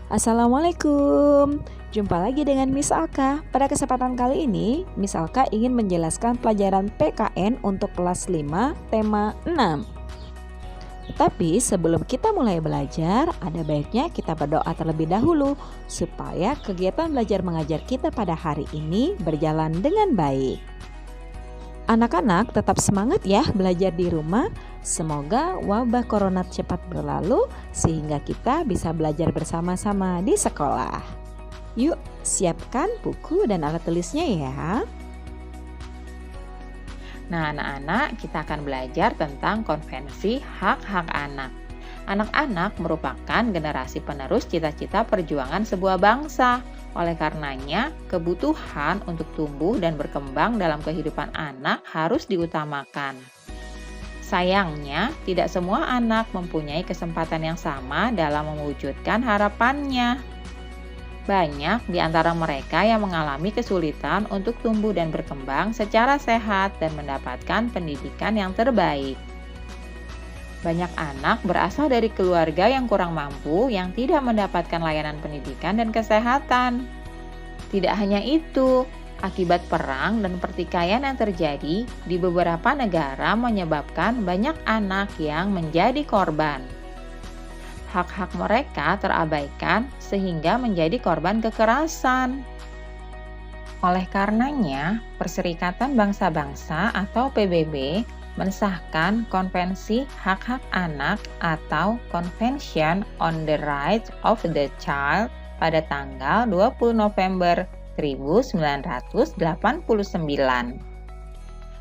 Assalamualaikum. Jumpa lagi dengan Miss Alka. Pada kesempatan kali ini, Miss Alka ingin menjelaskan pelajaran PKN untuk kelas 5, tema 6. Tapi sebelum kita mulai belajar, ada baiknya kita berdoa terlebih dahulu supaya kegiatan belajar mengajar kita pada hari ini berjalan dengan baik. Anak-anak tetap semangat ya belajar di rumah. Semoga wabah corona cepat berlalu sehingga kita bisa belajar bersama-sama di sekolah. Yuk, siapkan buku dan alat tulisnya ya. Nah, anak-anak, kita akan belajar tentang konvensi hak-hak anak. Anak-anak merupakan generasi penerus cita-cita perjuangan sebuah bangsa. Oleh karenanya, kebutuhan untuk tumbuh dan berkembang dalam kehidupan anak harus diutamakan. Sayangnya, tidak semua anak mempunyai kesempatan yang sama dalam mewujudkan harapannya. Banyak di antara mereka yang mengalami kesulitan untuk tumbuh dan berkembang secara sehat dan mendapatkan pendidikan yang terbaik. Banyak anak berasal dari keluarga yang kurang mampu yang tidak mendapatkan layanan pendidikan dan kesehatan. Tidak hanya itu, akibat perang dan pertikaian yang terjadi di beberapa negara menyebabkan banyak anak yang menjadi korban. Hak-hak mereka terabaikan sehingga menjadi korban kekerasan. Oleh karenanya, Perserikatan Bangsa-Bangsa atau PBB mensahkan Konvensi Hak-Hak Anak atau Convention on the Rights of the Child pada tanggal 20 November 1989.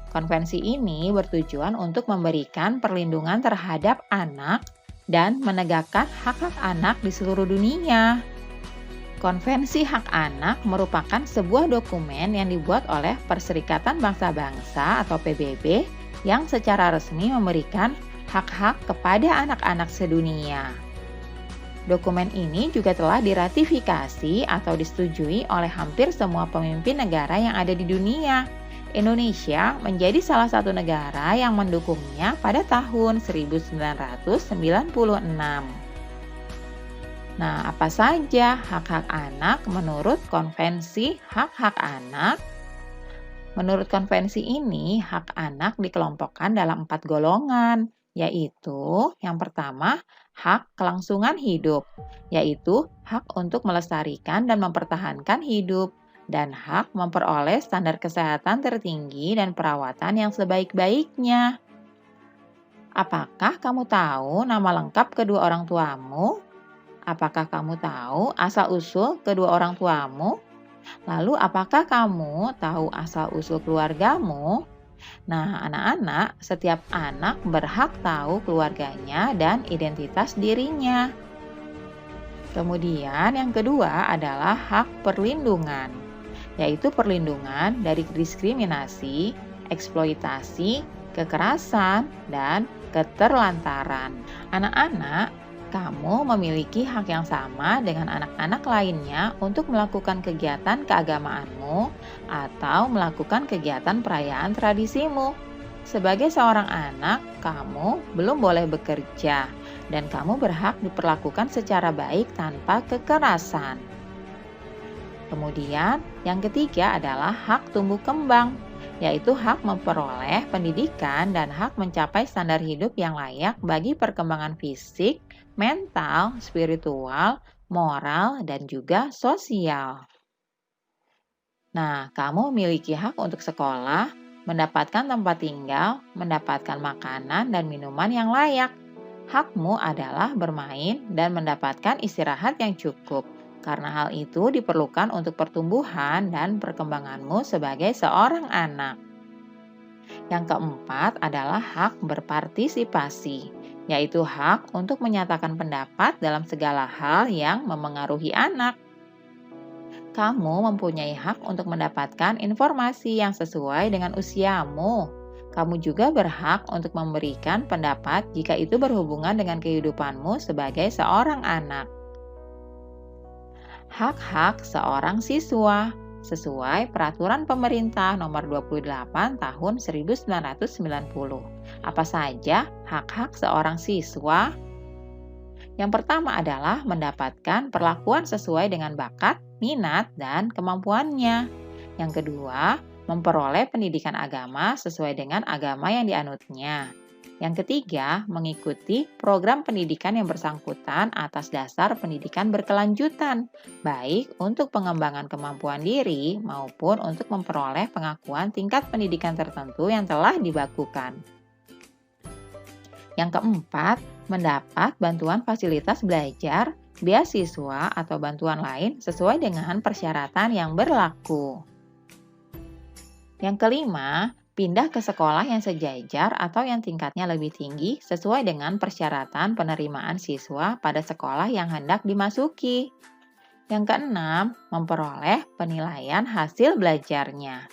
Konvensi ini bertujuan untuk memberikan perlindungan terhadap anak dan menegakkan hak-hak anak di seluruh dunia. Konvensi Hak Anak merupakan sebuah dokumen yang dibuat oleh Perserikatan Bangsa-Bangsa atau PBB yang secara resmi memberikan hak-hak kepada anak-anak sedunia. Dokumen ini juga telah diratifikasi atau disetujui oleh hampir semua pemimpin negara yang ada di dunia. Indonesia menjadi salah satu negara yang mendukungnya pada tahun 1996. Nah, apa saja hak-hak anak menurut Konvensi Hak-Hak Anak? Menurut konvensi ini, hak anak dikelompokkan dalam 4 golongan, yaitu yang pertama, hak kelangsungan hidup, yaitu hak untuk melestarikan dan mempertahankan hidup, dan hak memperoleh standar kesehatan tertinggi dan perawatan yang sebaik-baiknya. Apakah kamu tahu nama lengkap kedua orang tuamu? Apakah kamu tahu asal-usul kedua orang tuamu? Lalu, apakah kamu tahu asal-usul keluargamu? Nah, anak-anak, setiap anak berhak tahu keluarganya dan identitas dirinya. Kemudian, yang kedua adalah hak perlindungan, yaitu perlindungan dari diskriminasi, eksploitasi, kekerasan, dan keterlantaran. Anak-anak, kamu memiliki hak yang sama dengan anak-anak lainnya untuk melakukan kegiatan keagamaanmu atau melakukan kegiatan perayaan tradisimu. Sebagai seorang anak, kamu belum boleh bekerja dan kamu berhak diperlakukan secara baik tanpa kekerasan. Kemudian, yang ketiga adalah hak tumbuh kembang, yaitu hak memperoleh pendidikan dan hak mencapai standar hidup yang layak bagi perkembangan fisik, mental, spiritual, moral, dan juga sosial. Nah, kamu memiliki hak untuk sekolah, mendapatkan tempat tinggal, mendapatkan makanan dan minuman yang layak. Hakmu adalah bermain dan mendapatkan istirahat yang cukup, karena hal itu diperlukan untuk pertumbuhan dan perkembanganmu sebagai seorang anak. Yang keempat adalah hak berpartisipasi, yaitu hak untuk menyatakan pendapat dalam segala hal yang memengaruhi anak. Kamu mempunyai hak untuk mendapatkan informasi yang sesuai dengan usiamu. Kamu juga berhak untuk memberikan pendapat jika itu berhubungan dengan kehidupanmu sebagai seorang anak. Hak-hak seorang siswa sesuai Peraturan Pemerintah Nomor 28 Tahun 1990. Apa saja hak-hak seorang siswa? Yang pertama adalah mendapatkan perlakuan sesuai dengan bakat, minat, dan kemampuannya. Yang kedua, memperoleh pendidikan agama sesuai dengan agama yang dianutnya. Yang ketiga, mengikuti program pendidikan yang bersangkutan atas dasar pendidikan berkelanjutan, baik untuk pengembangan kemampuan diri maupun untuk memperoleh pengakuan tingkat pendidikan tertentu yang telah dibakukan. Yang keempat, mendapat bantuan fasilitas belajar, beasiswa, atau bantuan lain sesuai dengan persyaratan yang berlaku. Yang kelima, pindah ke sekolah yang sejajar atau yang tingkatnya lebih tinggi sesuai dengan persyaratan penerimaan siswa pada sekolah yang hendak dimasuki. Yang keenam, memperoleh penilaian hasil belajarnya.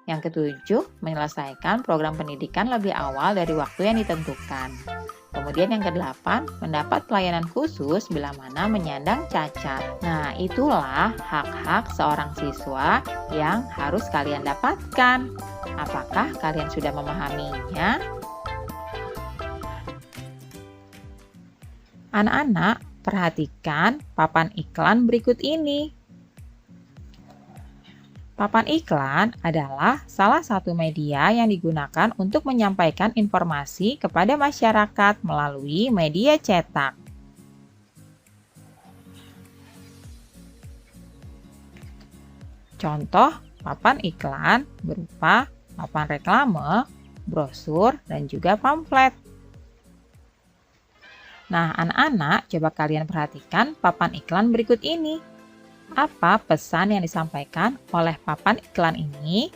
Yang ketujuh, menyelesaikan program pendidikan lebih awal dari waktu yang ditentukan. Kemudian yang kedelapan, mendapat pelayanan khusus bila mana menyandang cacat. Nah, itulah hak-hak seorang siswa yang harus kalian dapatkan. Apakah kalian sudah memahaminya? Anak-anak, perhatikan papan iklan berikut ini. Papan iklan adalah salah satu media yang digunakan untuk menyampaikan informasi kepada masyarakat melalui media cetak. Contoh papan iklan berupa papan reklame, brosur, dan juga pamflet. Nah, anak-anak, coba kalian perhatikan papan iklan berikut ini. Apa pesan yang disampaikan oleh papan iklan ini?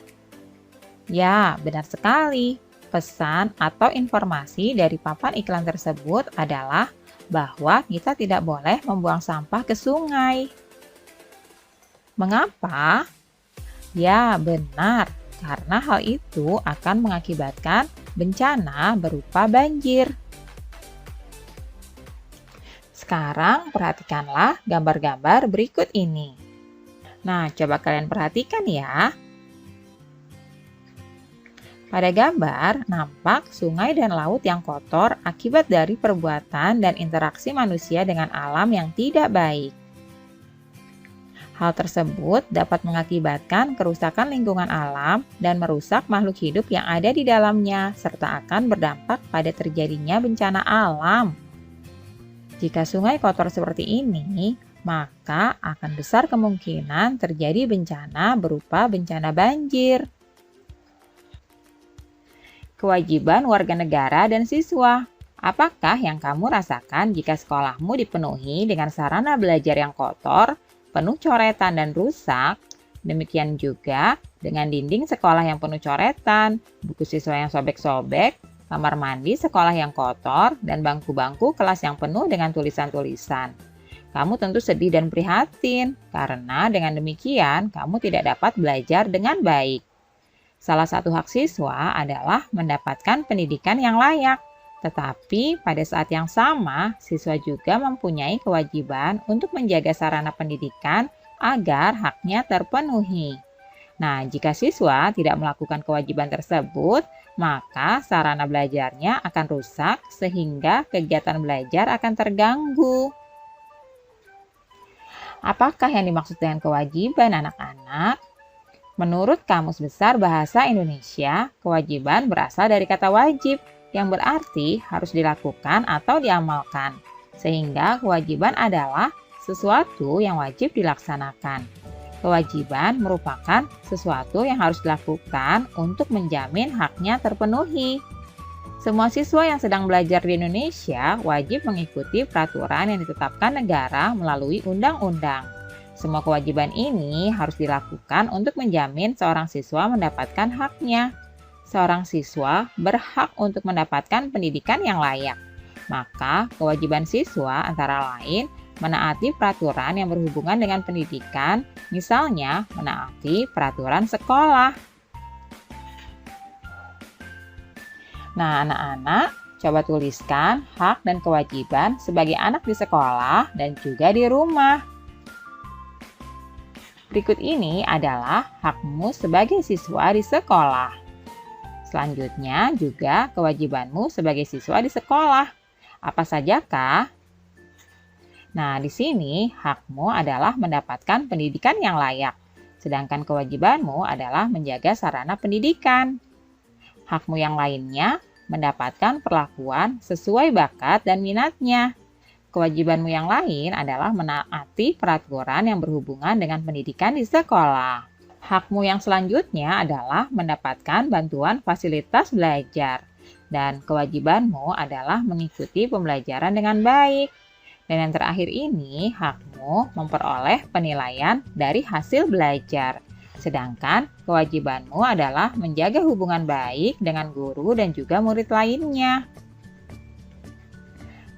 Ya, benar sekali. Pesan atau informasi dari papan iklan tersebut adalah bahwa kita tidak boleh membuang sampah ke sungai. Mengapa? Ya, benar. Karena hal itu akan mengakibatkan bencana berupa banjir. Sekarang perhatikanlah gambar-gambar berikut ini. Nah, coba kalian perhatikan ya. Pada gambar, nampak sungai dan laut yang kotor akibat dari perbuatan dan interaksi manusia dengan alam yang tidak baik. Hal tersebut dapat mengakibatkan kerusakan lingkungan alam dan merusak makhluk hidup yang ada di dalamnya, serta akan berdampak pada terjadinya bencana alam. Jika sungai kotor seperti ini, maka akan besar kemungkinan terjadi bencana berupa bencana banjir. Kewajiban warga negara dan siswa. Apakah yang kamu rasakan jika sekolahmu dipenuhi dengan sarana belajar yang kotor, penuh coretan dan rusak? Demikian juga dengan dinding sekolah yang penuh coretan, buku siswa yang sobek-sobek, kamar mandi sekolah yang kotor, dan bangku-bangku kelas yang penuh dengan tulisan-tulisan. Kamu tentu sedih dan prihatin, karena dengan demikian kamu tidak dapat belajar dengan baik. Salah satu hak siswa adalah mendapatkan pendidikan yang layak. Tetapi pada saat yang sama, siswa juga mempunyai kewajiban untuk menjaga sarana pendidikan agar haknya terpenuhi. Nah, jika siswa tidak melakukan kewajiban tersebut, maka sarana belajarnya akan rusak sehingga kegiatan belajar akan terganggu. Apakah yang dimaksud dengan kewajiban, anak-anak? Menurut Kamus Besar Bahasa Indonesia, kewajiban berasal dari kata wajib, yang berarti harus dilakukan atau diamalkan, sehingga kewajiban adalah sesuatu yang wajib dilaksanakan. Kewajiban merupakan sesuatu yang harus dilakukan untuk menjamin haknya terpenuhi. Semua siswa yang sedang belajar di Indonesia wajib mengikuti peraturan yang ditetapkan negara melalui undang-undang. Semua kewajiban ini harus dilakukan untuk menjamin seorang siswa mendapatkan haknya. Seorang siswa berhak untuk mendapatkan pendidikan yang layak. Maka, kewajiban siswa antara lain menaati peraturan yang berhubungan dengan pendidikan, misalnya menaati peraturan sekolah. Nah, anak-anak, coba tuliskan hak dan kewajiban sebagai anak di sekolah dan juga di rumah. Berikut ini adalah hakmu sebagai siswa di sekolah. Selanjutnya juga kewajibanmu sebagai siswa di sekolah. Apa sajakah? Nah, di sini hakmu adalah mendapatkan pendidikan yang layak, sedangkan kewajibanmu adalah menjaga sarana pendidikan. Hakmu yang lainnya mendapatkan perlakuan sesuai bakat dan minatnya. Kewajibanmu yang lain adalah menaati peraturan yang berhubungan dengan pendidikan di sekolah. Hakmu yang selanjutnya adalah mendapatkan bantuan fasilitas belajar. Dan kewajibanmu adalah mengikuti pembelajaran dengan baik. Dan yang terakhir ini, hakmu memperoleh penilaian dari hasil belajar. Sedangkan kewajibanmu adalah menjaga hubungan baik dengan guru dan juga murid lainnya.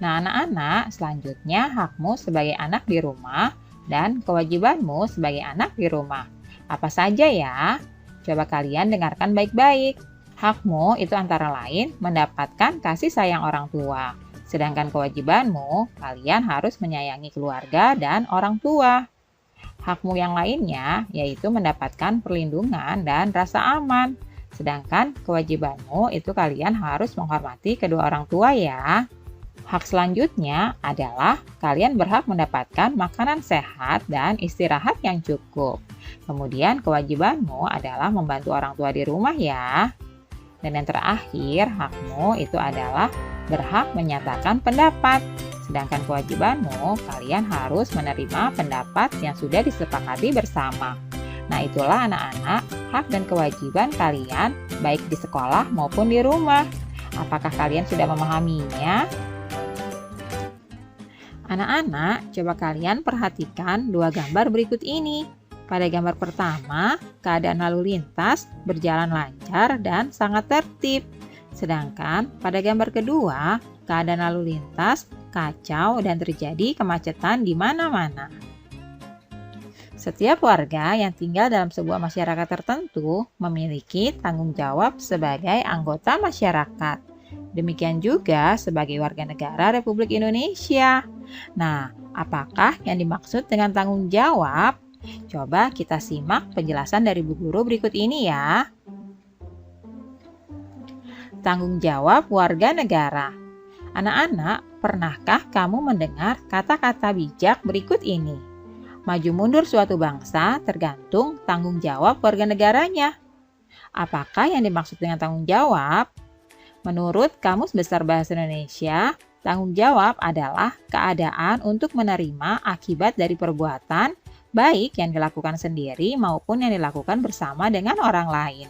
Nah, anak-anak, selanjutnya hakmu sebagai anak di rumah dan kewajibanmu sebagai anak di rumah. Apa saja ya? Coba kalian dengarkan baik-baik. Hakmu itu antara lain mendapatkan kasih sayang orang tua. Sedangkan kewajibanmu, kalian harus menyayangi keluarga dan orang tua. Hakmu yang lainnya yaitu mendapatkan perlindungan dan rasa aman. Sedangkan kewajibanmu itu kalian harus menghormati kedua orang tua ya. Hak selanjutnya adalah kalian berhak mendapatkan makanan sehat dan istirahat yang cukup. Kemudian kewajibanmu adalah membantu orang tua di rumah ya. Dan yang terakhir, hakmu itu adalah berhak menyatakan pendapat. Sedangkan kewajibanmu, kalian harus menerima pendapat yang sudah disepakati bersama. Nah, itulah anak-anak, hak dan kewajiban kalian baik di sekolah maupun di rumah. Apakah kalian sudah memahaminya? Anak-anak, coba kalian perhatikan dua gambar berikut ini. Pada gambar pertama, keadaan lalu lintas berjalan lancar dan sangat tertib. Sedangkan pada gambar kedua, keadaan lalu lintas kacau dan terjadi kemacetan di mana-mana. Setiap warga yang tinggal dalam sebuah masyarakat tertentu memiliki tanggung jawab sebagai anggota masyarakat. Demikian juga sebagai warga negara Republik Indonesia. Nah, apakah yang dimaksud dengan tanggung jawab? Coba kita simak penjelasan dari Bu Guru berikut ini ya. Tanggung jawab warga negara. Anak-anak, pernahkah kamu mendengar kata-kata bijak berikut ini? Maju mundur suatu bangsa tergantung tanggung jawab warga negaranya. Apakah yang dimaksud dengan tanggung jawab? Menurut Kamus Besar Bahasa Indonesia, tanggung jawab adalah keadaan untuk menerima akibat dari perbuatan baik yang dilakukan sendiri maupun yang dilakukan bersama dengan orang lain.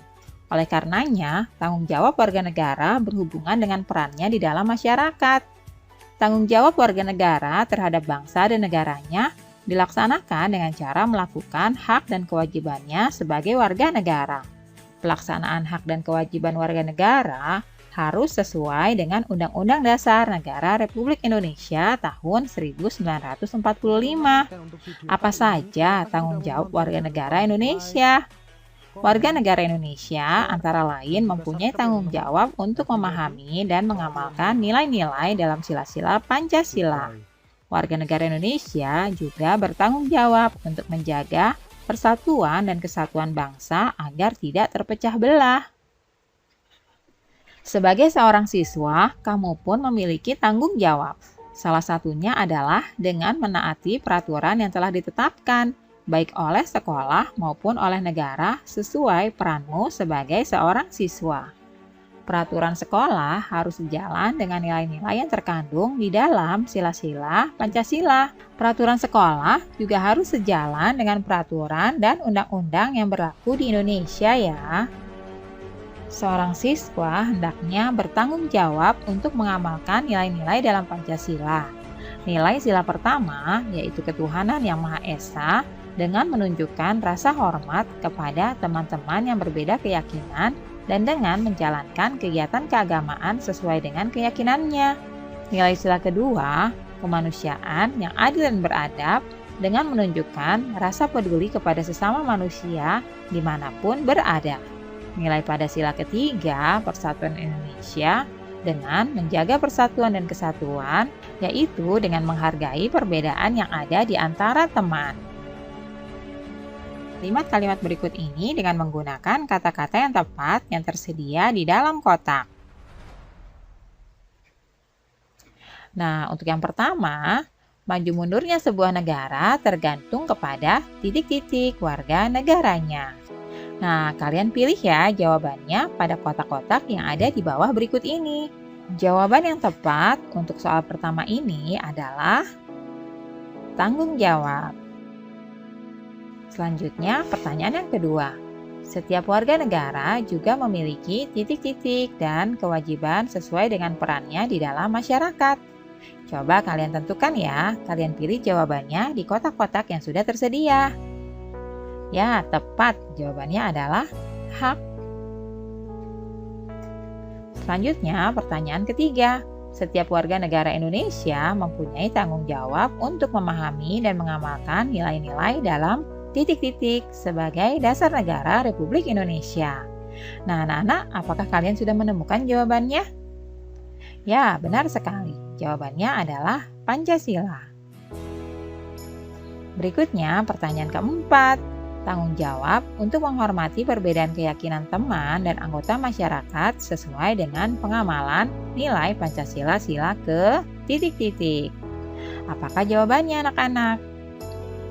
Oleh karenanya, tanggung jawab warga negara berhubungan dengan perannya di dalam masyarakat. Tanggung jawab warga negara terhadap bangsa dan negaranya dilaksanakan dengan cara melakukan hak dan kewajibannya sebagai warga negara. Pelaksanaan hak dan kewajiban warga negara harus sesuai dengan Undang-Undang Dasar Negara Republik Indonesia tahun 1945. Apa saja tanggung jawab warga negara Indonesia? Warga negara Indonesia antara lain mempunyai tanggung jawab untuk memahami dan mengamalkan nilai-nilai dalam sila-sila Pancasila. Warga negara Indonesia juga bertanggung jawab untuk menjaga persatuan dan kesatuan bangsa agar tidak terpecah belah. Sebagai seorang siswa, kamu pun memiliki tanggung jawab. Salah satunya adalah dengan menaati peraturan yang telah ditetapkan, baik oleh sekolah maupun oleh negara sesuai peranmu sebagai seorang siswa. Peraturan sekolah harus sejalan dengan nilai-nilai yang terkandung di dalam sila-sila Pancasila. Peraturan sekolah juga harus sejalan dengan peraturan dan undang-undang yang berlaku di Indonesia ya. Seorang siswa hendaknya bertanggung jawab untuk mengamalkan nilai-nilai dalam Pancasila. Nilai sila pertama yaitu ketuhanan yang Maha Esa dengan menunjukkan rasa hormat kepada teman-teman yang berbeda keyakinan dan dengan menjalankan kegiatan keagamaan sesuai dengan keyakinannya. Nilai sila kedua, kemanusiaan yang adil dan beradab dengan menunjukkan rasa peduli kepada sesama manusia dimanapun berada. Nilai pada sila ketiga, persatuan Indonesia dengan menjaga persatuan dan kesatuan, yaitu dengan menghargai perbedaan yang ada di antara teman. Kalimat-kalimat berikut ini dengan menggunakan kata-kata yang tepat yang tersedia di dalam kotak. Nah, untuk yang pertama, maju mundurnya sebuah negara tergantung kepada titik-titik warga negaranya. Nah, kalian pilih ya jawabannya pada kotak-kotak yang ada di bawah berikut ini. Jawaban yang tepat untuk soal pertama ini adalah tanggung jawab. Selanjutnya, pertanyaan yang kedua. Setiap warga negara juga memiliki titik-titik dan kewajiban sesuai dengan perannya di dalam masyarakat. Coba kalian tentukan ya, kalian pilih jawabannya di kotak-kotak yang sudah tersedia. Ya, tepat. Jawabannya adalah hak. Selanjutnya, pertanyaan ketiga. Setiap warga negara Indonesia mempunyai tanggung jawab untuk memahami dan mengamalkan nilai-nilai dalam titik-titik sebagai dasar negara Republik Indonesia. Nah, anak-anak, apakah kalian sudah menemukan jawabannya? Ya, benar sekali. Jawabannya adalah Pancasila. Berikutnya, pertanyaan keempat. Tanggung jawab untuk menghormati perbedaan keyakinan teman dan anggota masyarakat sesuai dengan pengamalan nilai Pancasila sila ke titik-titik. Apakah jawabannya, anak-anak?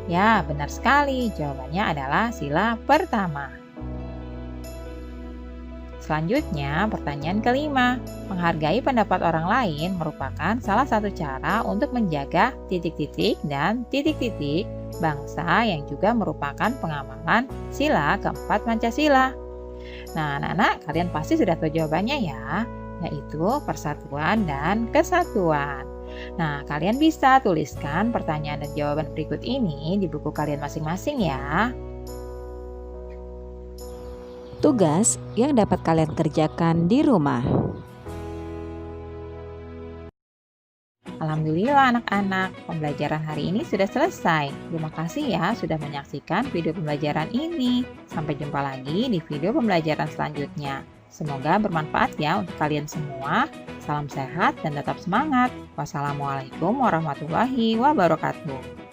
Ya, benar sekali. Jawabannya adalah sila pertama. Selanjutnya, pertanyaan kelima. Menghargai pendapat orang lain merupakan salah satu cara untuk menjaga titik-titik dan titik-titik bangsa yang juga merupakan pengamalan sila keempat Pancasila. Nah, anak-anak, kalian pasti sudah tahu jawabannya ya, yaitu persatuan dan kesatuan. Nah, kalian bisa tuliskan pertanyaan dan jawaban berikut ini di buku kalian masing-masing ya. Tugas yang dapat kalian kerjakan di rumah. Alhamdulillah anak-anak, pembelajaran hari ini sudah selesai. Terima kasih ya sudah menyaksikan video pembelajaran ini. Sampai jumpa lagi di video pembelajaran selanjutnya. Semoga bermanfaat ya untuk kalian semua. Salam sehat dan tetap semangat. Wassalamualaikum warahmatullahi wabarakatuh.